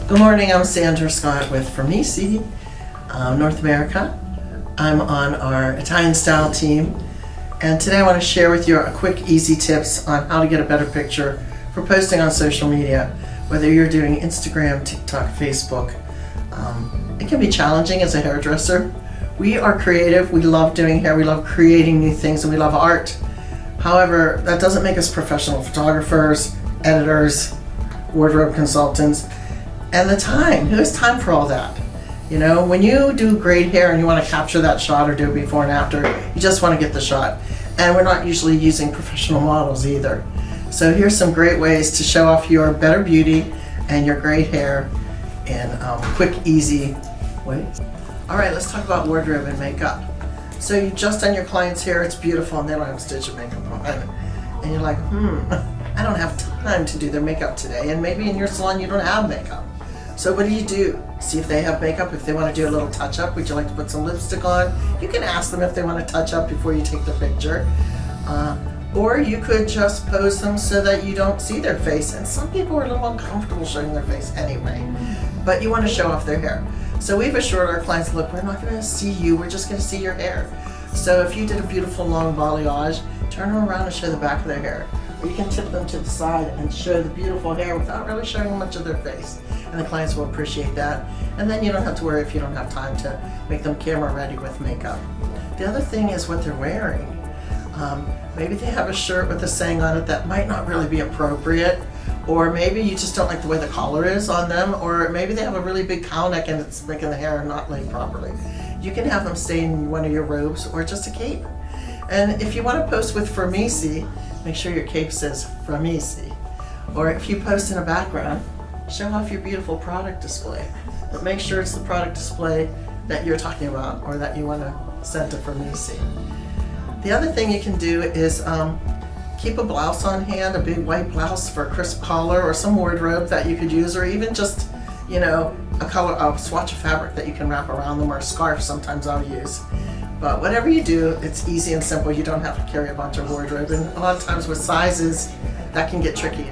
Good morning, I'm Sandra Scott with Framesi, North America. I'm on our Italian style team, and today I want to share with you a quick, easy tips on how to get a better picture for posting on social media, whether you're doing Instagram, TikTok, Facebook. It can be challenging as a hairdresser. We are creative, we love doing hair, we love creating new things, and we love art. However, that doesn't make us professional photographers, editors, wardrobe consultants, and the time. Who has time for all that? You know, when you do great hair and you want to capture that shot or do a before and after, you just want to get the shot. And we're not usually using professional models either. So here's some great ways to show off your better beauty and your great hair in quick, easy ways. All right, let's talk about wardrobe and makeup. So you just done your client's hair, it's beautiful, and they don't have a stitch of makeup on. And you're like, I don't have time to do their makeup today. And maybe in your salon you don't have makeup. So what do? See if they have makeup. If they want to do a little touch up, would you like to put some lipstick on? You can ask them if they want to touch up before you take the picture. Or you could just pose them so that you don't see their face. And some people are a little uncomfortable showing their face anyway, but you want to show off their hair. So we've assured our clients, look, we're not going to see you, we're just going to see your hair. So if you did a beautiful long balayage, turn them around and show the back of their hair. Or you can tip them to the side and show the beautiful hair without really showing much of their face. And the clients will appreciate that. And then you don't have to worry if you don't have time to make them camera ready with makeup. The other thing is what they're wearing. Maybe they have a shirt with a saying on it that might not really be appropriate, or maybe you just don't like the way the collar is on them, or maybe they have a really big cowl neck and it's making the hair not laid properly. You can have them stay in one of your robes or just a cape. And if you want to post with Framesi, make sure your cape says Framesi. Or if you post in a background, show off your beautiful product display. But make sure it's the product display that you're talking about or that you want to send to Framesi. The other thing you can do is keep a blouse on hand, a big white blouse for a crisp collar, or some wardrobe that you could use, or even just, you know, a swatch of fabric that you can wrap around them, or a scarf sometimes I'll use. But whatever you do, it's easy and simple. You don't have to carry a bunch of wardrobe, and a lot of times with sizes, that can get tricky.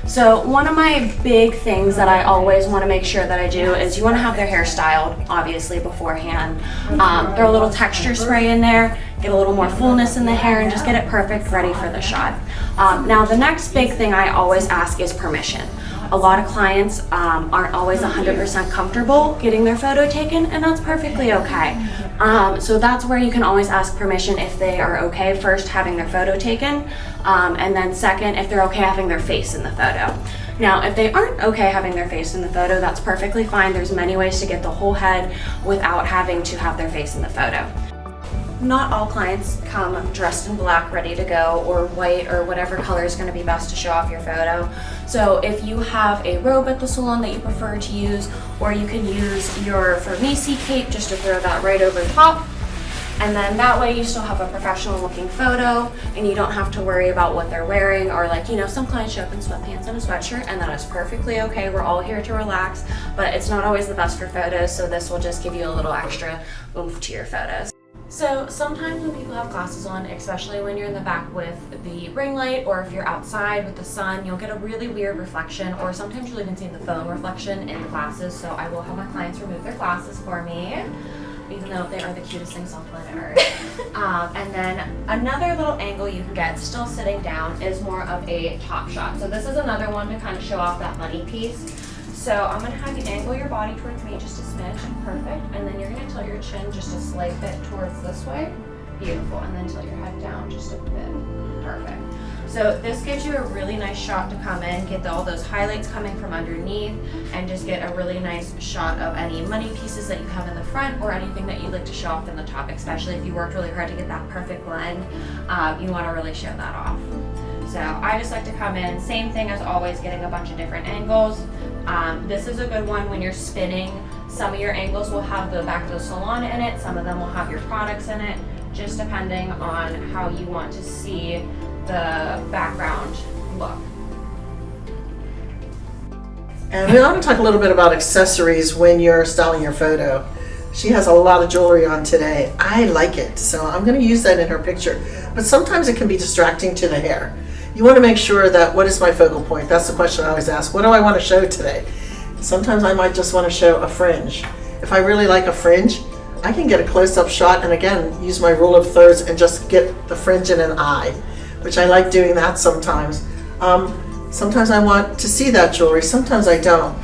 So one of my big things that I always want to make sure that I do is you want to have their hair styled, obviously, beforehand. Throw a little texture spray in there, get a little more fullness in the hair, and just get it perfect, ready for the shot. Now the next big thing I always ask is permission. A lot of clients aren't always 100% comfortable getting their photo taken, and that's perfectly okay. So that's where you can always ask permission if they are okay first having their photo taken, and then second if they're okay having their face in the photo. Now if they aren't okay having their face in the photo, that's perfectly fine. There's many ways to get the whole head without having to have their face in the photo. Not all clients come dressed in black, ready to go, or white, or whatever color is going to be best to show off your photo. So if you have a robe at the salon that you prefer to use, or you can use your Framesi cape just to throw that right over the top, and then that way you still have a professional looking photo and you don't have to worry about what they're wearing, or like, you know, some clients show up in sweatpants and a sweatshirt, and that is perfectly okay. We're all here to relax, but it's not always the best for photos, so this will just give you a little extra oomph to your photos. So sometimes when people have glasses on, especially when you're in the back with the ring light, or if you're outside with the sun, you'll get a really weird reflection, or sometimes you'll even see the phone reflection in the glasses. So I will have my clients remove their glasses for me, even though they are the cutest things on planet Earth. And then another little angle you can get still sitting down is more of a top shot. So this is another one to kind of show off that money piece. So I'm going to have you angle your body towards me just a smidge, perfect, and then you're going to tilt your chin just a slight bit towards this way, beautiful, and then tilt your head down just a bit, perfect. So this gives you a really nice shot to come in, get all those highlights coming from underneath, and just get a really nice shot of any money pieces that you have in the front, or anything that you'd like to show off in the top, especially if you worked really hard to get that perfect blend. You want to really show that off. So I just like to come in, same thing as always, getting a bunch of different angles. This is a good one when you're spinning. Some of your angles will have the back of the salon in it, some of them will have your products in it, just depending on how you want to see the background look. And we want to talk a little bit about accessories when you're styling your photo. She has a lot of jewelry on today. I like it, so I'm going to use that in her picture. But sometimes it can be distracting to the hair. You want to make sure that, what is my focal point? That's the question I always ask. What do I want to show today? Sometimes I might just want to show a fringe. If I really like a fringe, I can get a close-up shot and again use my rule of thirds and just get the fringe in an eye, which I like doing that sometimes. Sometimes I want to see that jewelry, sometimes I don't.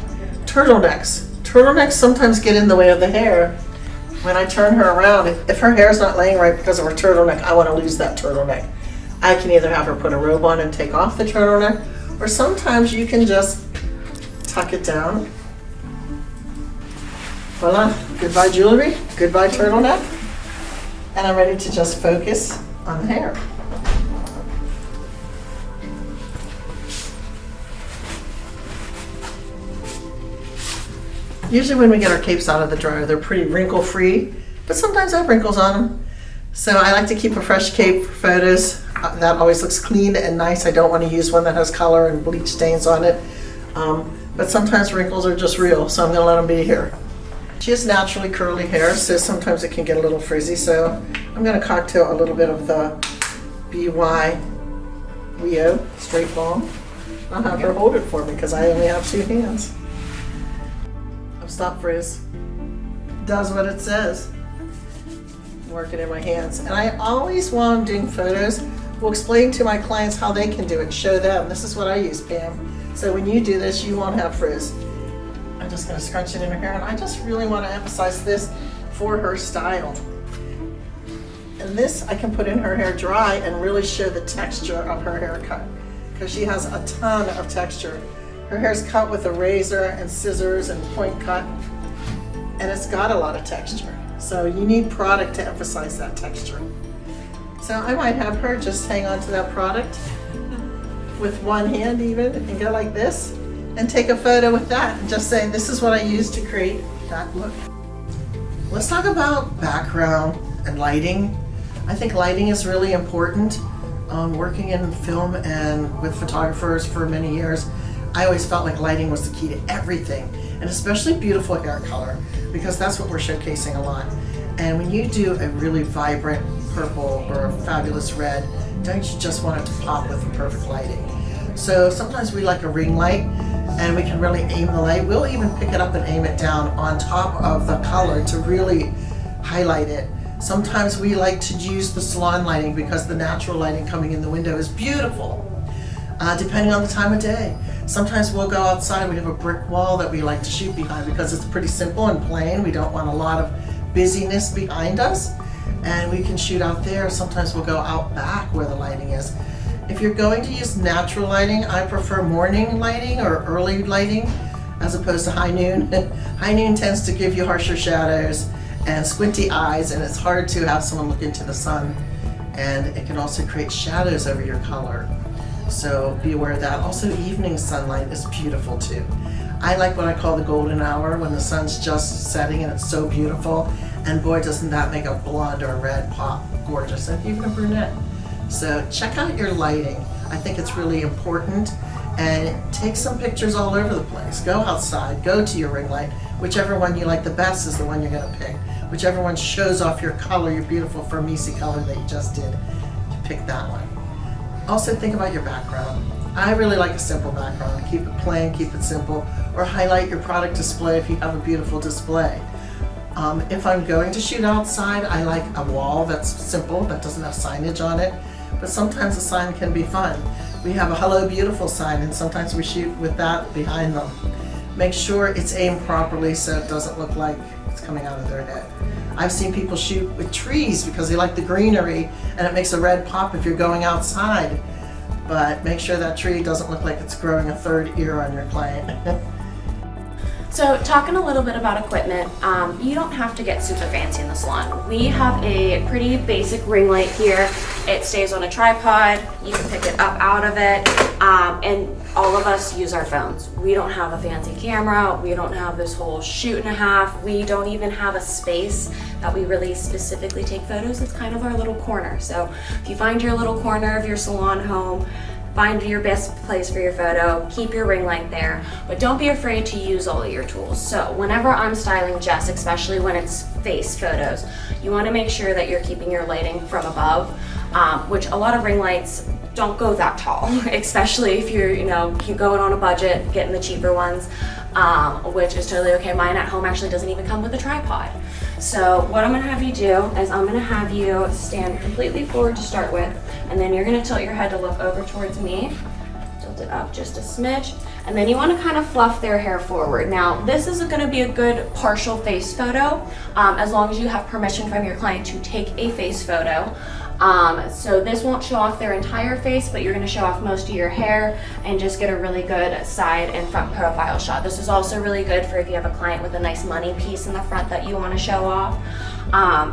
Turtlenecks. Turtlenecks sometimes get in the way of the hair. When I turn her around, if her hair is not laying right because of her turtleneck, I want to lose that turtleneck. I can either have her put a robe on and take off the turtleneck, or sometimes you can just tuck it down. Voila, goodbye jewelry, goodbye turtleneck, and I'm ready to just focus on the hair. Usually when we get our capes out of the dryer, they're pretty wrinkle-free, but sometimes I have wrinkles on them. So I like to keep a fresh cape for photos. That always looks clean and nice. I don't want to use one that has color and bleach stains on it. But sometimes wrinkles are just real, so I'm going to let them be here. She has naturally curly hair, so sometimes it can get a little frizzy. So I'm going to cocktail a little bit of the BY Rio straight balm. I'll have her hold it for me because I only have 2 hands. Stop frizz. Does what it says. Work it in my hands. And I always, while I'm doing photos, will explain to my clients how they can do it. Show them. This is what I use, Pam. So when you do this, you won't have frizz. I'm just going to scrunch it in her hair, and I just really want to emphasize this for her style. And this I can put in her hair dry and really show the texture of her haircut because she has a ton of texture. Her hair's cut with a razor and scissors and point cut, and it's got a lot of texture. So you need product to emphasize that texture. So I might have her just hang on to that product with one hand even and go like this and take a photo with that and just say, this is what I used to create that look. Let's talk about background and lighting. I think lighting is really important. Working in film and with photographers for many years, I always felt like lighting was the key to everything, and especially beautiful hair color, because that's what we're showcasing a lot. And when you do a really vibrant purple or a fabulous red, don't you just want it to pop with the perfect lighting? So sometimes we like a ring light, and we can really aim the light. We'll even pick it up and aim it down on top of the color to really highlight it. Sometimes we like to use the salon lighting because the natural lighting coming in the window is beautiful, depending on the time of day. Sometimes we'll go outside, we have a brick wall that we like to shoot behind because it's pretty simple and plain. We don't want a lot of busyness behind us, and we can shoot out there. Sometimes we'll go out back where the lighting is. If you're going to use natural lighting, I prefer morning lighting or early lighting as opposed to high noon. High noon tends to give you harsher shadows and squinty eyes, and it's hard to have someone look into the sun, and it can also create shadows over your color. So be aware of that. Also, evening sunlight is beautiful too. I like what I call the golden hour, when the sun's just setting and it's so beautiful, and boy, doesn't that make a blonde or a red pop gorgeous, and even a brunette. So check out your lighting. I think it's really important, and take some pictures all over the place. Go outside, go to your ring light. Whichever one you like the best is the one you're gonna pick. Whichever one shows off your color, your beautiful framesi color that you just did, pick that one. Also think about your background. I really like a simple background. Keep it plain, keep it simple, or highlight your product display if you have a beautiful display. If I'm going to shoot outside, I like a wall that's simple, that doesn't have signage on it, but sometimes a sign can be fun. We have a Hello Beautiful sign, and sometimes we shoot with that behind them. Make sure it's aimed properly so it doesn't look like it's coming out of their head. I've seen people shoot with trees because they like the greenery, and it makes a red pop if you're going outside. But make sure that tree doesn't look like it's growing a third ear on your client. So talking a little bit about equipment, you don't have to get super fancy in the salon. We have a pretty basic ring light here. It stays on a tripod, you can pick it up out of it, and all of us use our phones. We don't have a fancy camera, we don't have this whole shoot and a half, we don't even have a space that we really specifically take photos. It's kind of our little corner. So if you find your little corner of your salon home, find your best place for your photo, keep your ring light there, but don't be afraid to use all of your tools. So whenever I'm styling Jess, especially when it's face photos, you wanna make sure that you're keeping your lighting from above, which a lot of ring lights don't go that tall, especially if you're, keep going on a budget, getting the cheaper ones, which is totally okay. Mine at home actually doesn't even come with a tripod. So what I'm gonna have you do is I'm gonna have you stand completely forward to start with, and then you're gonna tilt your head to look over towards me, tilt it up just a smidge, and then you wanna kind of fluff their hair forward. Now, this is gonna be a good partial face photo, as long as you have permission from your client to take a face photo. So this won't show off their entire face, but you're gonna show off most of your hair and just get a really good side and front profile shot. This is also really good for if you have a client with a nice money piece in the front that you wanna show off.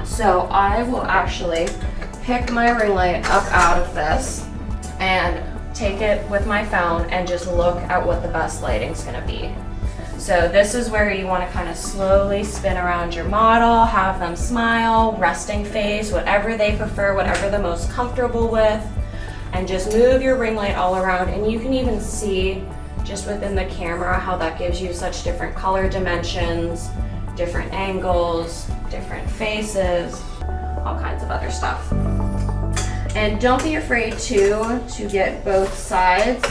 So I will actually pick my ring light up out of this and take it with my phone and just look at what the best lighting's gonna be. So this is where you want to kind of slowly spin around your model, have them smile, resting face, whatever they prefer, whatever they're most comfortable with, and just move your ring light all around. And you can even see just within the camera how that gives you such different color dimensions, different angles, different faces, all kinds of other stuff. And don't be afraid to get both sides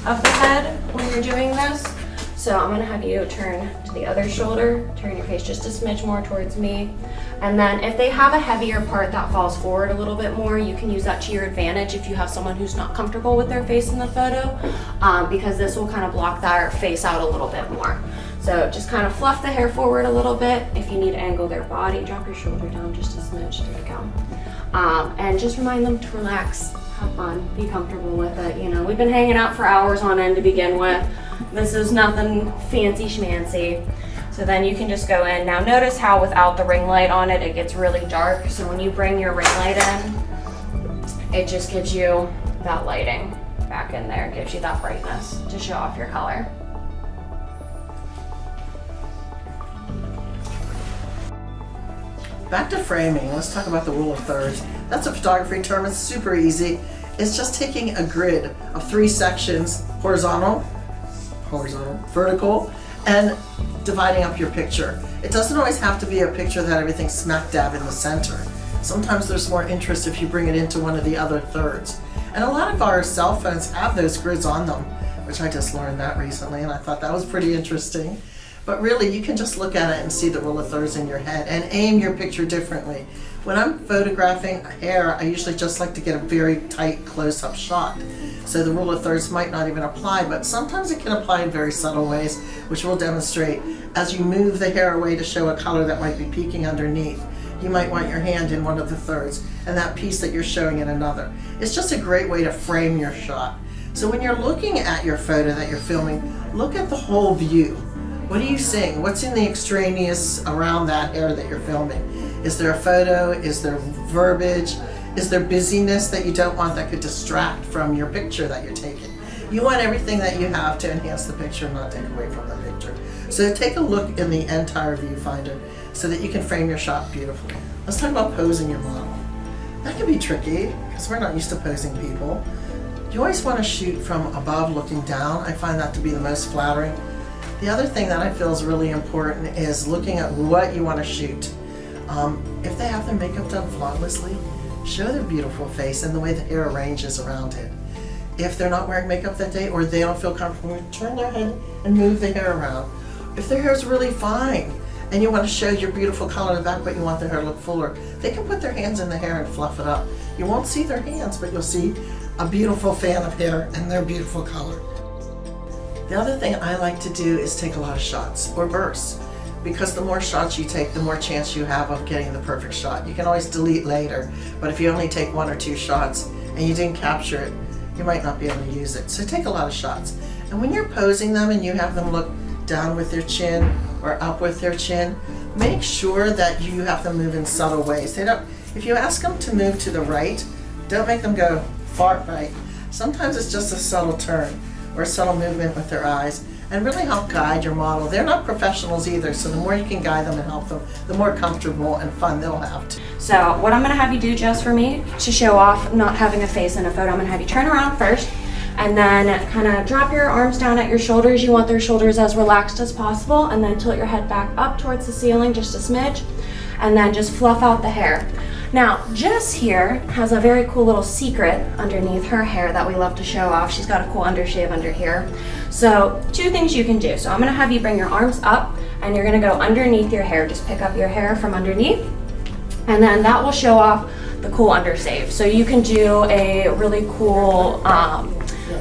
of the head when you're doing this. So I'm gonna have you turn to the other shoulder, turn your face just a smidge more towards me. And then if they have a heavier part that falls forward a little bit more, you can use that to your advantage if you have someone who's not comfortable with their face in the photo, because this will kind of block their face out a little bit more. So just kind of fluff the hair forward a little bit. If you need to angle their body, drop your shoulder down just a smidge, there you go. And just remind them to relax, have fun, be comfortable with it. We've been hanging out for hours on end to begin with. This is nothing fancy schmancy. So then you can just go in. Now notice how without the ring light on it, it gets really dark. So when you bring your ring light in, it just gives you that lighting back in there. It gives you that brightness to show off your color. Back to framing, let's talk about the rule of thirds. That's a photography term, it's super easy. It's just taking a grid of 3 sections, horizontal, vertical, and dividing up your picture. It doesn't always have to be a picture that everything's smack dab in the center. Sometimes there's more interest if you bring it into one of the other thirds. And a lot of our cell phones have those grids on them, which I just learned that recently, and I thought that was pretty interesting. But really, you can just look at it and see the rule of thirds in your head and aim your picture differently. When I'm photographing hair, I usually just like to get a very tight close-up shot. So the rule of thirds might not even apply, but sometimes it can apply in very subtle ways, which we'll demonstrate. As you move the hair away to show a color that might be peeking underneath, you might want your hand in one of the thirds and that piece that you're showing in another. It's just a great way to frame your shot. So when you're looking at your photo that you're filming, look at the whole view. What are you seeing? What's in the extraneous around that hair that you're filming? Is there a photo? Is there verbiage? Is there busyness that you don't want that could distract from your picture that you're taking? You want everything that you have to enhance the picture, not take away from the picture. So take a look in the entire viewfinder so that you can frame your shot beautifully. Let's talk about posing your model. That can be tricky because we're not used to posing people. You always want to shoot from above looking down. I find that to be the most flattering. The other thing that I feel is really important is looking at what you want to shoot. If they have their makeup done flawlessly, show their beautiful face and the way the hair arranges around it. If they're not wearing makeup that day or they don't feel comfortable, turn their head and move the hair around. If their hair is really fine and you want to show your beautiful color in the back but you want their hair to look fuller, they can put their hands in the hair and fluff it up. You won't see their hands, but you'll see a beautiful fan of hair and their beautiful color. The other thing I like to do is take a lot of shots or bursts, because the more shots you take, the more chance you have of getting the perfect shot. You can always delete later, but if you only take 1 or 2 shots and you didn't capture it, you might not be able to use it. So take a lot of shots. And when you're posing them and you have them look down with their chin or up with their chin, make sure that you have them move in subtle ways. If you ask them to move to the right, don't make them go far right. Sometimes it's just a subtle turn or a subtle movement with their eyes, and really help guide your model. They're not professionals either, so the more you can guide them and help them, the more comfortable and fun they'll have too. So what I'm gonna have you do just for me to show off not having a face in a photo, I'm gonna have you turn around first and then kind of drop your arms down at your shoulders. You want their shoulders as relaxed as possible, and then tilt your head back up towards the ceiling just a smidge, and then just fluff out the hair. Now, Jess here has a very cool little secret underneath her hair that we love to show off. She's got a cool undershave under here. So 2 things you can do. So I'm gonna have you bring your arms up and you're gonna go underneath your hair. Just pick up your hair from underneath, and then that will show off the cool undershave. So you can do a really cool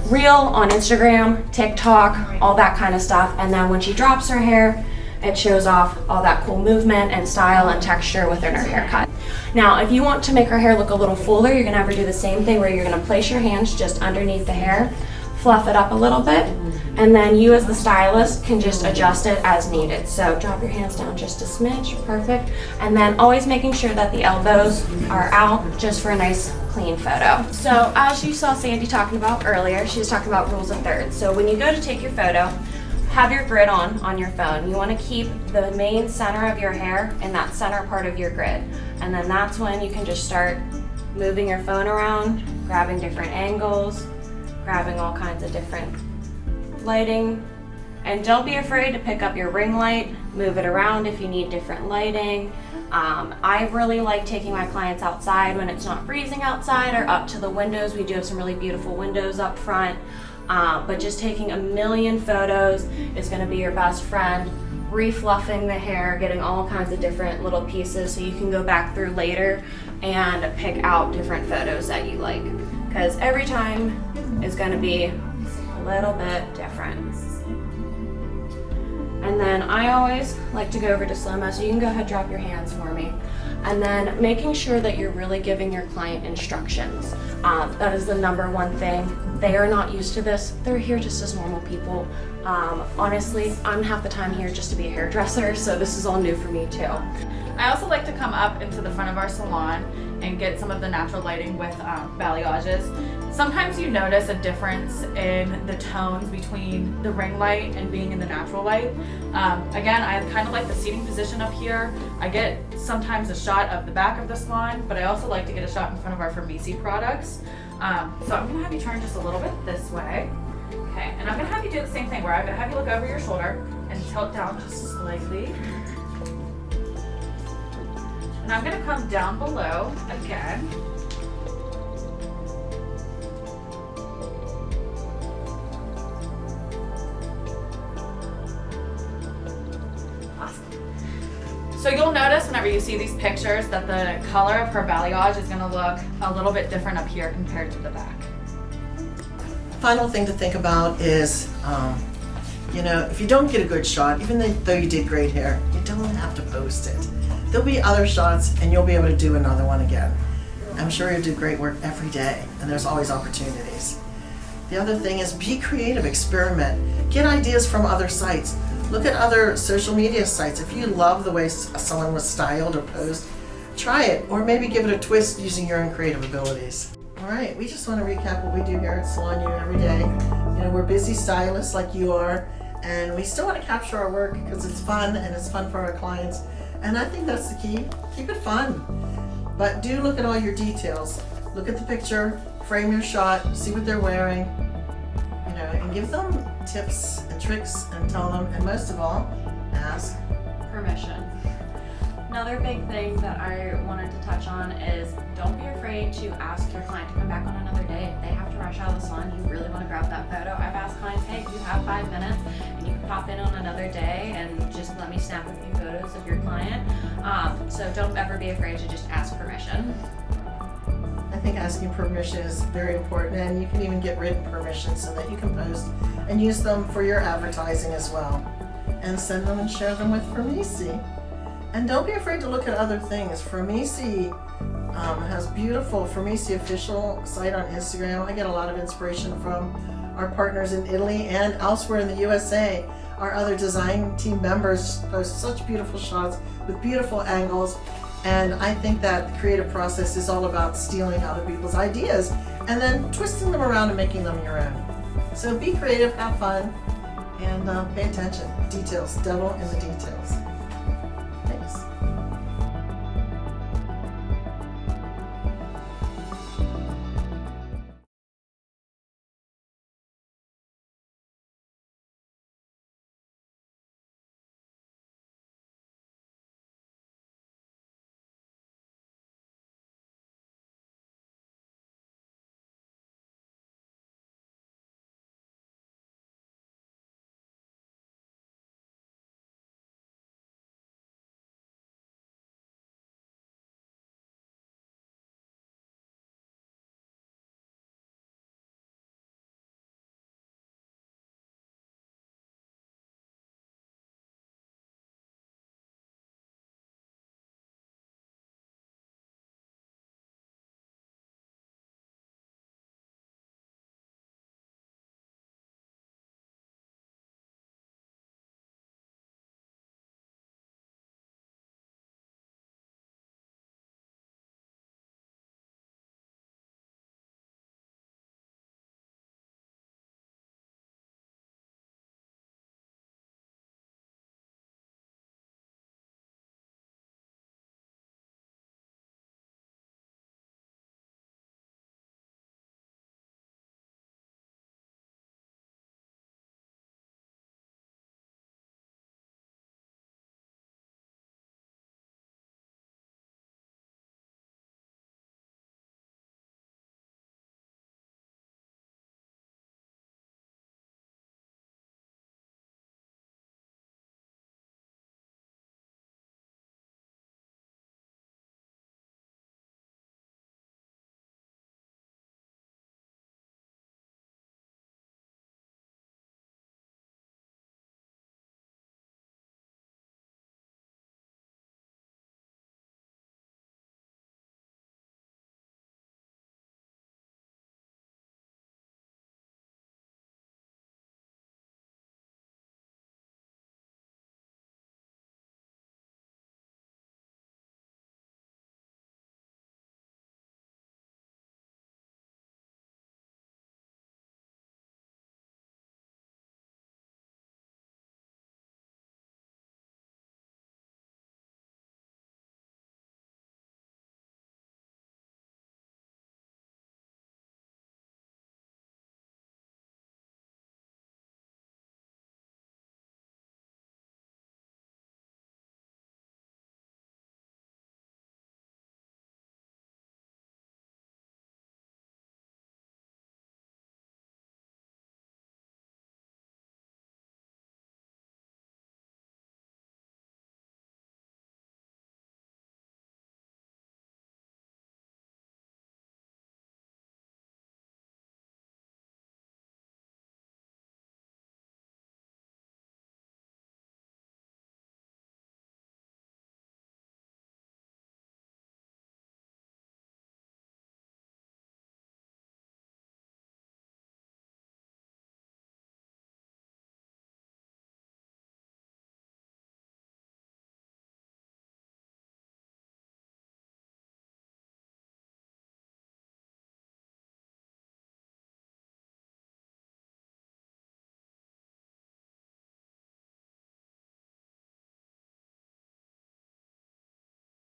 reel on Instagram, TikTok, all that kind of stuff. And then when she drops her hair, it shows off all that cool movement and style and texture within her haircut. Now, if you want to make her hair look a little fuller, you're gonna have her do the same thing where you're gonna place your hands just underneath the hair, fluff it up a little bit, and then you as the stylist can just adjust it as needed. So drop your hands down just a smidge, perfect. And then always making sure that the elbows are out just for a nice clean photo. So as you saw Sandy talking about earlier, she was talking about rules of thirds. So when you go to take your photo, have your grid on your phone. You want to keep the main center of your hair in that center part of your grid. And then that's when you can just start moving your phone around, grabbing different angles, grabbing all kinds of different lighting. And don't be afraid to pick up your ring light, move it around if you need different lighting. I really like taking my clients outside when it's not freezing outside, or up to the windows. We do have some really beautiful windows up front. But just taking a million photos is going to be your best friend. Refluffing the hair, getting all kinds of different little pieces so you can go back through later and pick out different photos that you like. Because every time is going to be a little bit different. And then I always like to go over to slow-mo, so you can go ahead and drop your hands for me. And then making sure that you're really giving your client instructions. That is the #1 thing. They are not used to this. They're here just as normal people. Honestly, I'm half the time here just to be a hairdresser, so this is all new for me too. I also like to come up into the front of our salon and get some of the natural lighting with balayages. Sometimes you notice a difference in the tones between the ring light and being in the natural light. Again, I kind of like the seating position up here. I get sometimes a shot of the back of the salon, but I also like to get a shot in front of our framesi products. So I'm gonna have you turn just a little bit this way. Okay, and I'm gonna have you do the same thing where I'm gonna have you look over your shoulder and tilt down just slightly. And I'm gonna come down below again. So you'll notice whenever you see these pictures that the color of her balayage is going to look a little bit different up here compared to the back. Final thing to think about is, if you don't get a good shot, even though you did great hair, you don't have to post it. There'll be other shots and you'll be able to do another one again. I'm sure you'll do great work every day, and there's always opportunities. The other thing is be creative, experiment, get ideas from other sites. Look at other social media sites. If you love the way someone was styled or posed, try it, or maybe give it a twist using your own creative abilities. All right, we just want to recap what we do here at Salon U every day. We're busy stylists like you are, and we still want to capture our work because it's fun and it's fun for our clients. And I think that's the key. Keep it fun. But do look at all your details. Look at the picture, frame your shot, see what they're wearing, and give them tips and tricks and tell them, and most of all, ask Permission. Another big thing that I wanted to touch on is don't be afraid to ask your client to come back on another day. If they have to rush out of the salon, you really want to grab that photo. I've asked clients, hey, you have 5 minutes and you can pop in on another day and just let me snap a few photos of your client. So don't ever be afraid to just ask permission. I think asking permission is very important, and you can even get written permission so that you can post and use them for your advertising as well. And send them and share them with Framesi. And don't be afraid to look at other things. Framesi has beautiful Framesi official site on Instagram. I get a lot of inspiration from our partners in Italy and elsewhere in the USA. Our other design team members post such beautiful shots with beautiful angles. And I think that the creative process is all about stealing other people's ideas and then twisting them around and making them your own. So be creative, have fun, and pay attention. Details, devil in the details.